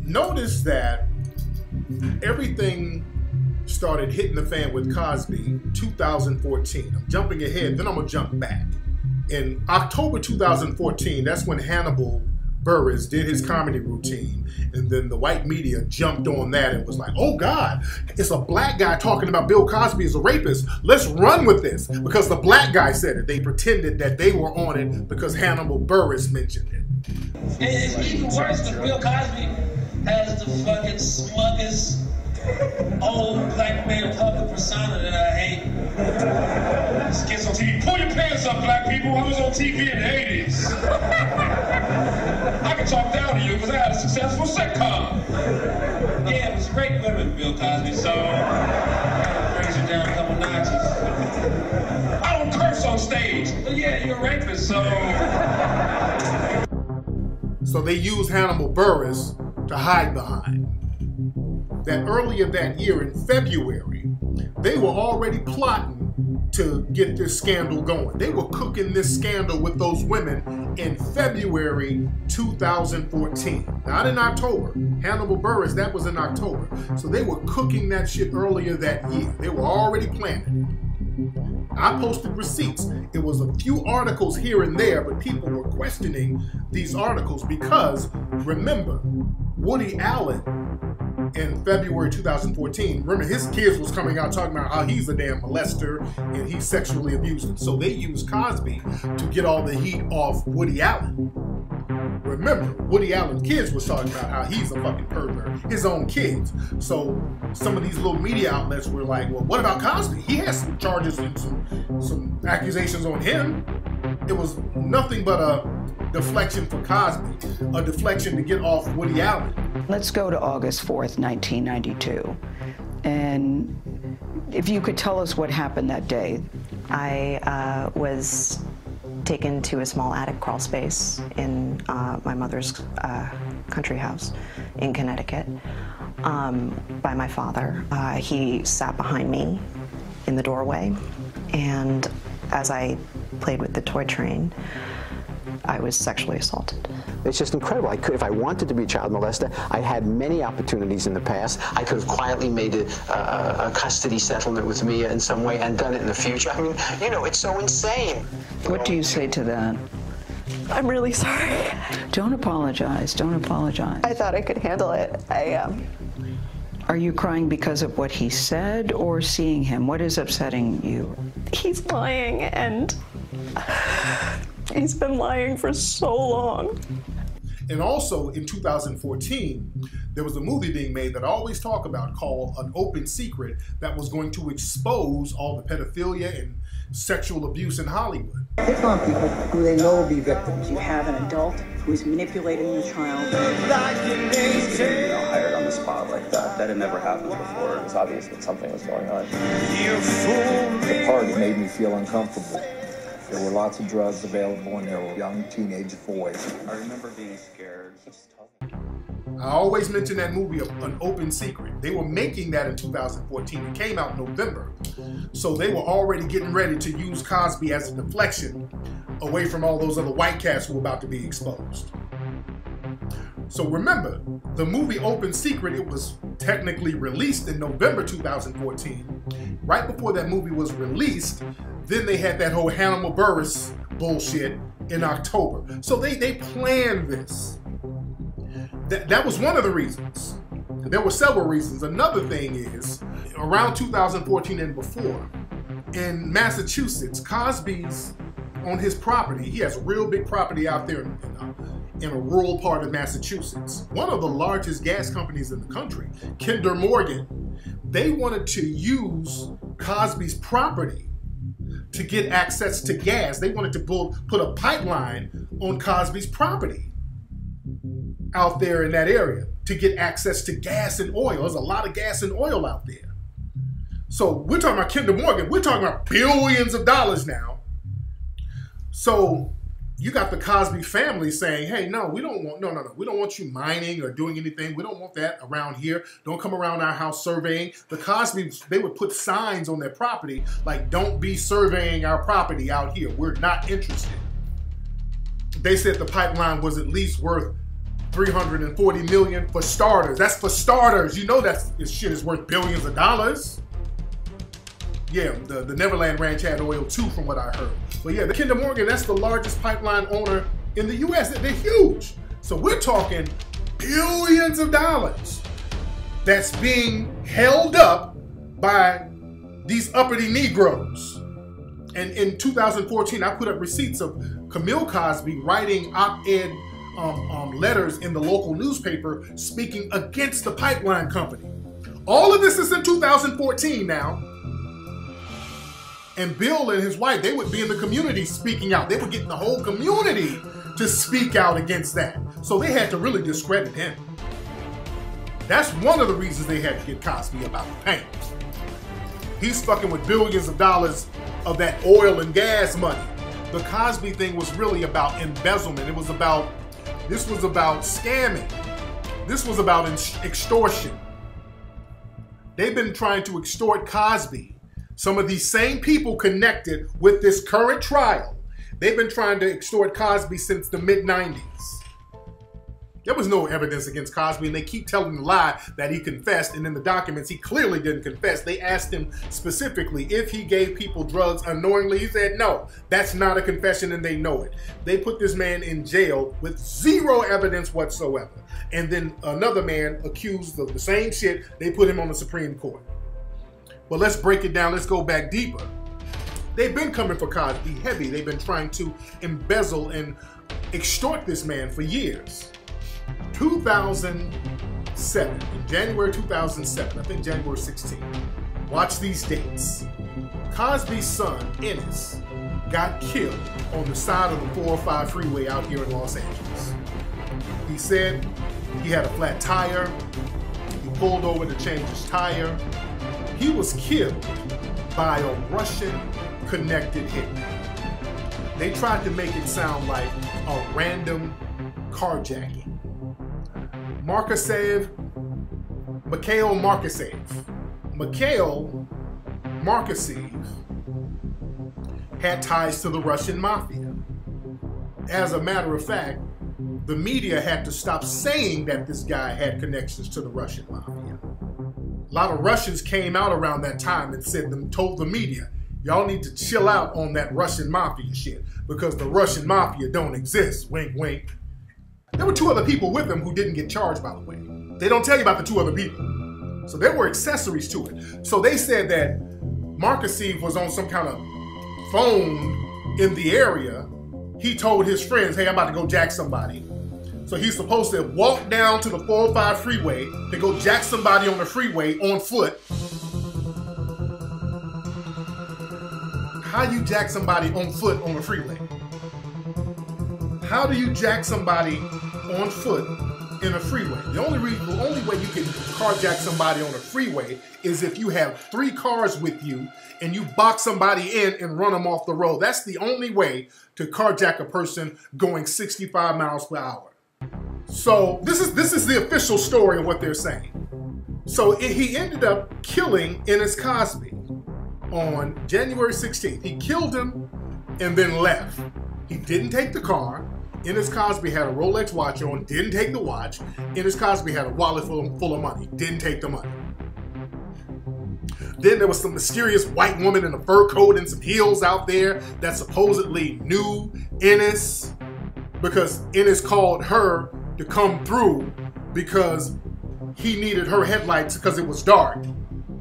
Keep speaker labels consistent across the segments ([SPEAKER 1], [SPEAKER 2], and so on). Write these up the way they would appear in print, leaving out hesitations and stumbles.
[SPEAKER 1] notice that everything started hitting the fan with Cosby 2014. I'm jumping ahead, then I'm gonna jump back. In October 2014, that's when Hannibal Buress did his comedy routine, and then the white media jumped on that and was like, oh God, it's a black guy talking about Bill Cosby as a rapist. Let's run with this, because the black guy said it. They pretended that they were on it because Hannibal Buress mentioned it.
[SPEAKER 2] It's even worse because Bill Cosby has the fucking smuggest old black male public persona that I hate. This kid's on TV. Pull your pants up, black people. I was on TV in the 80s. I can talk down to you because I had a successful sitcom. Yeah, it was great women, Bill Cosby, so brings you down a couple notches. I don't curse on stage, but yeah, you're a rapist, so.
[SPEAKER 1] So they used Hannibal Buress to hide behind. That earlier that year in February, they were already plotting to get this scandal going. They were cooking this scandal with those women in February 2014, not in October. Hannibal Buress, that was in October. So they were cooking that shit earlier that year. They were already planning it. I posted receipts. It was a few articles here and there, but people were questioning these articles because, remember, Woody Allen in February 2014, remember his kids was coming out talking about how he's a damn molester and he's sexually abusing. So they used Cosby to get all the heat off Woody Allen. Remember, Woody Allen's kids was talking about how he's a fucking pervert, his own kids. So some of these little media outlets were like, well, what about Cosby? He has some charges and some accusations on him. It was nothing but a deflection for Cosby, a deflection to get off Woody Allen.
[SPEAKER 3] Let's go to August 4th, 1992. And if you could tell us what happened that day.
[SPEAKER 4] I was taken to a small attic crawl space in my mother's country house in Connecticut by my father. He sat behind me in the doorway, and as I played with the toy train, I was sexually assaulted.
[SPEAKER 5] It's just incredible. If I wanted to be a child molester, I had many opportunities in the past. I could have quietly made a custody settlement with Mia in some way and done it in the future. I mean, you know, it's so insane.
[SPEAKER 3] What do you say to that?
[SPEAKER 4] I'm really sorry.
[SPEAKER 3] Don't apologize. Don't apologize.
[SPEAKER 4] I thought I could handle it.
[SPEAKER 3] Are you crying because of what he said or seeing him? What is upsetting you?
[SPEAKER 4] He's lying, and he's been lying for so long.
[SPEAKER 1] And also in 2014, there was a movie being made that I always talk about called An Open Secret that was going to expose all the pedophilia and sexual abuse in Hollywood.
[SPEAKER 6] They found people who they know will be victims. You have an adult who is manipulating your child.
[SPEAKER 7] Hired on the spot like that. That had never happened before. It was obvious that something was going on. The party made me feel uncomfortable. There were lots of drugs available, and there were young teenage boys. I remember being scared.
[SPEAKER 1] I always mention that movie, An Open Secret. They were making that in 2014. It came out in November. So they were already getting ready to use Cosby as a deflection away from all those other white cats who were about to be exposed. So remember, the movie Open Secret, it was technically released in November 2014. Right before that movie was released, then they had that whole Hannibal Buress bullshit in October. So they planned this. That was one of the reasons. There were several reasons. Another thing is, around 2014 and before, in Massachusetts, Cosby's on his property. He has a real big property out there in a rural part of Massachusetts. One of the largest gas companies in the country, Kinder Morgan, they wanted to use Cosby's property to get access to gas. They wanted to put a pipeline on Cosby's property out there in that area to get access to gas and oil. There's a lot of gas and oil out there. So we're talking about Kinder Morgan. We're talking about billions of dollars now. So you got the Cosby family saying, hey, no, we don't want you mining or doing anything. We don't want that around here. Don't come around our house surveying. The Cosbys, they would put signs on their property like, don't be surveying our property out here. We're not interested. They said the pipeline was at least worth $340 million for starters. That's for starters. You know this shit is worth billions of dollars. Yeah, the Neverland Ranch had oil too, from what I heard. But yeah, the Kinder Morgan, that's the largest pipeline owner in the US. They're huge. So we're talking billions of dollars that's being held up by these uppity Negroes. And in 2014, I put up receipts of Camille Cosby writing op-ed letters in the local newspaper speaking against the pipeline company. All of this is in 2014 now. And Bill and his wife, they would be in the community speaking out. They were getting the whole community to speak out against that. So they had to really discredit him. That's one of the reasons they had to get Cosby about the paint. He's fucking with billions of dollars of that oil and gas money. The Cosby thing was really about embezzlement. This was about scamming. This was about extortion. They've been trying to extort Cosby. Some of these same people connected with this current trial, they've been trying to extort Cosby since the mid-90s. There was no evidence against Cosby, and they keep telling the lie that he confessed, and in the documents, he clearly didn't confess. They asked him specifically if he gave people drugs unknowingly. He said, no, that's not a confession, and they know it. They put this man in jail with zero evidence whatsoever. And then another man accused of the same shit, they put him on the Supreme Court. But let's break it down. Let's go back deeper. They've been coming for Cosby heavy. They've been trying to embezzle and extort this man for years. 2007, in January 2007, I think January 16. Watch these dates. Cosby's son, Ennis, got killed on the side of the 405 freeway out here in Los Angeles. He said he had a flat tire. He pulled over to change his tire. He was killed by a Russian-connected hitman. They tried to make it sound like a random carjacking. Mikhail Markasev had ties to the Russian mafia. As a matter of fact, the media had to stop saying that this guy had connections to the Russian mafia. A lot of Russians came out around that time and told the media, y'all need to chill out on that Russian mafia shit because the Russian mafia don't exist, wink, wink. There were two other people with him who didn't get charged, by the way. They don't tell you about the two other people. So there were accessories to it. So they said that Markasev was on some kind of phone in the area. He told his friends, hey, I'm about to go jack somebody. So he's supposed to walk down to the 405 freeway to go jack somebody on the freeway on foot. How do you jack somebody on foot on the freeway? How do you jack somebody on foot in a freeway? The only way you can carjack somebody on a freeway is if you have 3 cars with you and you box somebody in and run them off the road. That's the only way to carjack a person going 65 miles per hour. So this is the official story of what they're saying. So he ended up killing Ennis Cosby on January 16th. He killed him and then left. He didn't take the car. Ennis Cosby had a Rolex watch on, didn't take the watch. Ennis Cosby had a wallet full of money, didn't take the money. Then there was some mysterious white woman in a fur coat and some heels out there that supposedly knew Ennis because Ennis called her to come through because he needed her headlights because it was dark.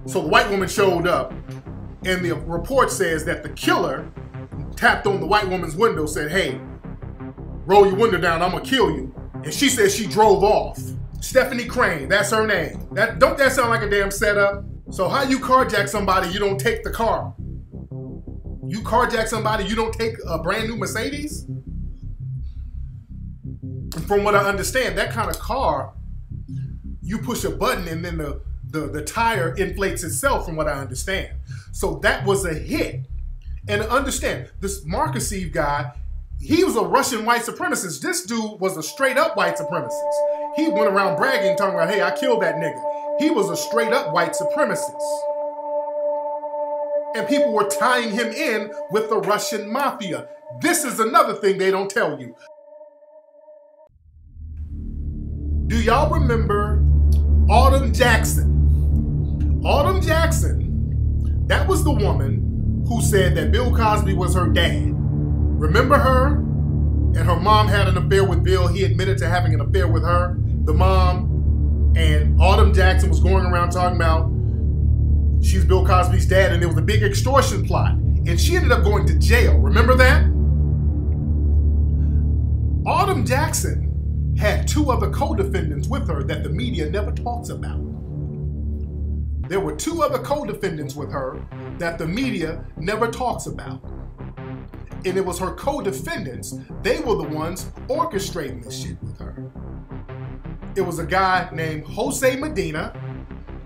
[SPEAKER 1] So the white woman showed up and the report says that the killer tapped on the white woman's window, said, hey, roll your window down, I'm gonna kill you. And she said she drove off. Stephanie Crane, that's her name. Don't that sound like a damn setup? So how you carjack somebody, you don't take the car? You carjack somebody, you don't take a brand new Mercedes? From what I understand, that kind of car, you push a button and then the tire inflates itself, from what I understand. So that was a hit. And understand, this Markasev guy, he was a Russian white supremacist. This dude was a straight up white supremacist. He went around bragging, talking about, hey, I killed that nigga. He was a straight up white supremacist. And people were tying him in with the Russian mafia. This is another thing they don't tell you. Do y'all remember Autumn Jackson? Autumn Jackson, that was the woman who said that Bill Cosby was her dad. Remember her? And her mom had an affair with Bill. He admitted to having an affair with her, the mom. And Autumn Jackson was going around talking about she's Bill Cosby's dad, and there was a big extortion plot. And she ended up going to jail. Remember that? Autumn Jackson had two other co-defendants with her that the media never talks about. There were two other co-defendants with her that the media never talks about. And it was her co-defendants. They were the ones orchestrating this shit with her. It was a guy named Jose Medina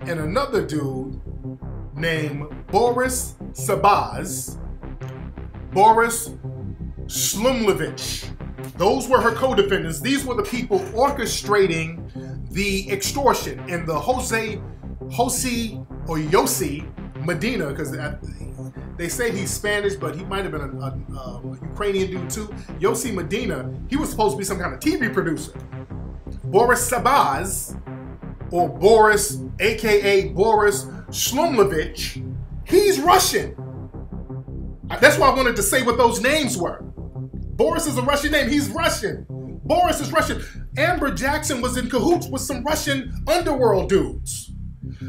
[SPEAKER 1] and another dude named Boris Sabaz, Boris Slumlevich. Those were her co-defendants. These were the people orchestrating the extortion. And the Jose Medina, because they say he's Spanish, but he might have been a Ukrainian dude too. Jose Medina, he was supposed to be some kind of TV producer. Boris Sabaz, or Boris, aka Boris Slumlevich, he's Russian. That's why I wanted to say what those names were. Boris is a Russian name. He's Russian. Boris is Russian. Amber Jackson was in cahoots with some Russian underworld dudes.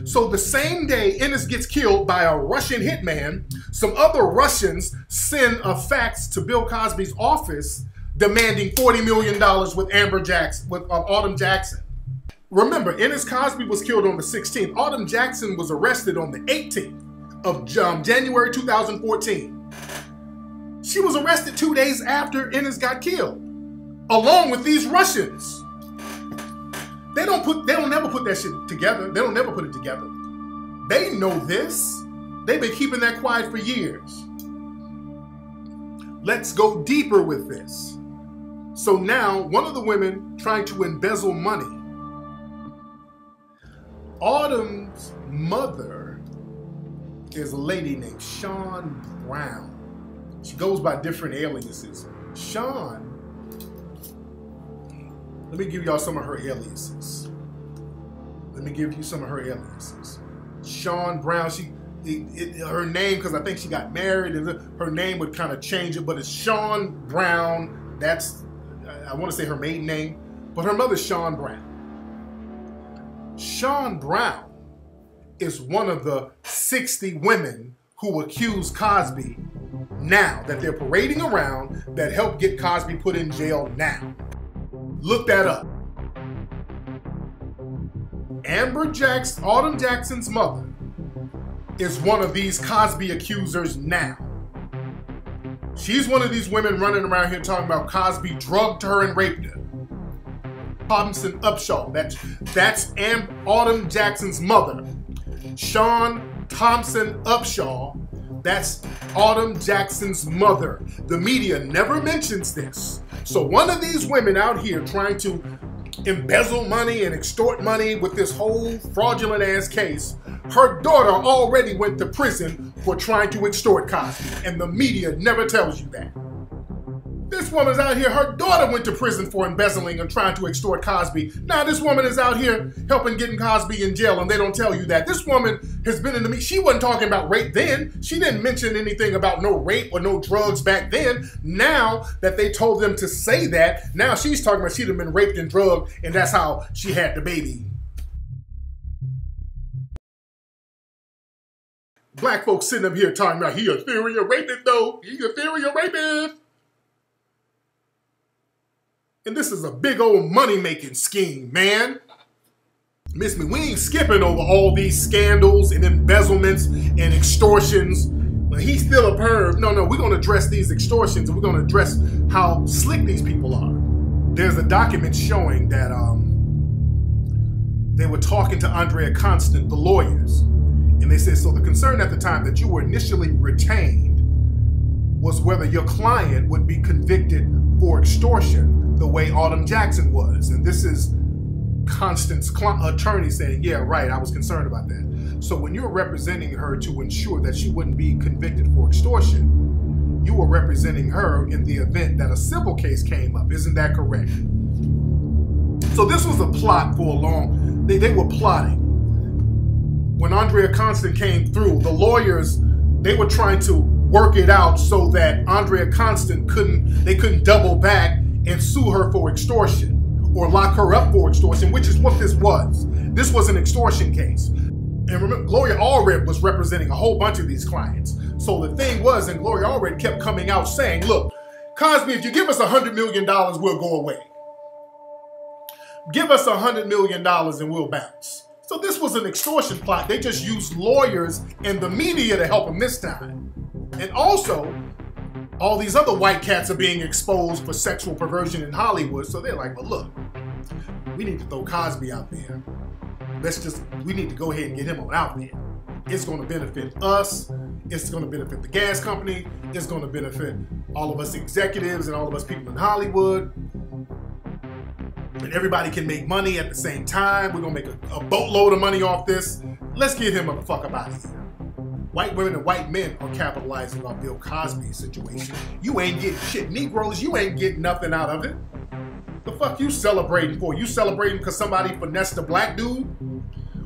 [SPEAKER 1] So the same day Ennis gets killed by a Russian hitman, some other Russians send a fax to Bill Cosby's office demanding $40 million with Amber Jackson, with Autumn Jackson. Remember, Ennis Cosby was killed on the 16th. Autumn Jackson was arrested on the 18th of January 2014. She was arrested 2 days after Ennis got killed, along with these Russians. They don't never put that shit together. They don't never put it together. They know this. They've been keeping that quiet for years. Let's go deeper with this. So now, one of the women trying to embezzle money. Autumn's mother is a lady named Sean Brown. She goes by different aliases. Sean, let me give y'all some of her aliases. Sean Brown, her name, because I think she got married, and her name would kind of change it, but it's Sean Brown. That's, I want to say her maiden name, but her mother's Sean Brown. Sean Brown is one of the 60 women who accuse Cosby now, that they're parading around, that helped get Cosby put in jail now. Look that up. Autumn Jackson's mother is one of these Cosby accusers now. She's one of these women running around here talking about Cosby drugged her and raped her. Thompson Upshaw, that's Autumn Jackson's mother. Sean Thompson Upshaw, that's Autumn Jackson's mother. The media never mentions this. So one of these women out here trying to embezzle money and extort money with this whole fraudulent ass case, her daughter already went to prison for trying to extort Cosby, and the media never tells you that. This woman's out here, her daughter went to prison for embezzling and trying to extort Cosby. Now this woman is out here helping getting Cosby in jail, and they don't tell you that. This woman has been in the media. She wasn't talking about rape then. She didn't mention anything about no rape or no drugs back then. Now that they told them to say that, now she's talking about she'd have been raped and drugged, and that's how she had the baby. Black folks sitting up here talking about he a serial rapist though. He's a serial rapist. And this is a big old money-making scheme, man. Miss me, we ain't skipping over all these scandals and embezzlements and extortions. But he's still a perv. No, we're going to address these extortions, and we're going to address how slick these people are. There's a document showing that they were talking to Andrea Constant, the lawyers. And they said, so the concern at the time that you were initially retained was whether your client would be convicted for extortion the way Autumn Jackson was. And this is Constant's attorney saying, yeah, right, I was concerned about that. So when you're representing her to ensure that she wouldn't be convicted for extortion, you were representing her in the event that a civil case came up. Isn't that correct? So this was a plot for a long, they were plotting. When Andrea Constand came through, the lawyers, they were trying to work it out so that Andrea Constand couldn't double back and sue her for extortion or lock her up for extortion, which is what this was. This was an extortion case. And remember, Gloria Allred was representing a whole bunch of these clients. So the thing was, and Gloria Allred kept coming out saying, look, Cosby, if you give us $100 million, we'll go away. Give us $100 million and we'll bounce. So this was an extortion plot. They just used lawyers and the media to help them this time. And also, all these other white cats are being exposed for sexual perversion in Hollywood. So they're like, well, look, we need to throw Cosby out there. We need to go ahead and get him on out there. It's going to benefit us. It's going to benefit the gas company. It's going to benefit all of us executives and all of us people in Hollywood. And everybody can make money at the same time. We're going to make a boatload of money off this. Let's get him the fuck up out of here. White women and white men are capitalizing on Bill Cosby's situation. You ain't getting shit. Negroes, you ain't getting nothing out of it. The fuck you celebrating for? You celebrating because somebody finessed a black dude?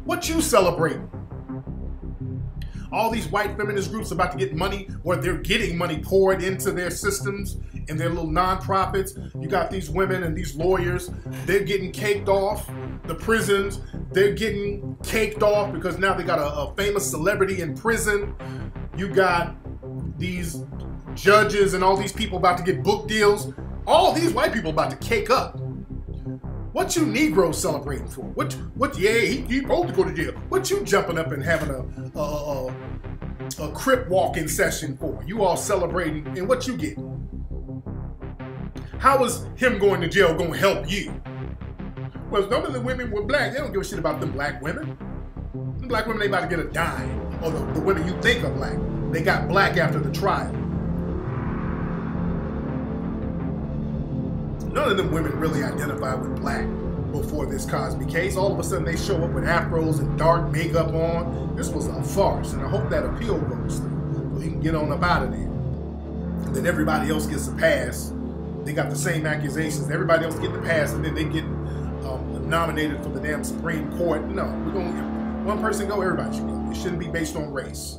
[SPEAKER 1] What you celebrating? All these white feminist groups about to get money, or they're getting money poured into their systems and their little nonprofits. You got these women and these lawyers, they're getting caked off. The prisons, they're getting caked off because now they got a famous celebrity in prison. You got these judges and all these people about to get book deals. All these white people about to cake up. What you Negroes celebrating for? Yeah, he supposed to go to jail. What you jumping up and having a crip walking session for? You all celebrating, and what you getting? How is him going to jail going to help you? Well, none of the women were black. They don't give a shit about them black women. The black women, they about to get a dime. Or the women you think are black. They got black after the trial. None of them women really identified with black before this Cosby case. All of a sudden they show up with afros and dark makeup on. This was a farce, and I hope that appeal goes through so he can get on up out of there. And then everybody else gets a pass. They got the same accusations. Everybody else get the pass, and then they get nominated for the damn Supreme Court. No, we're gonna one person go, everybody should go. It shouldn't be based on race.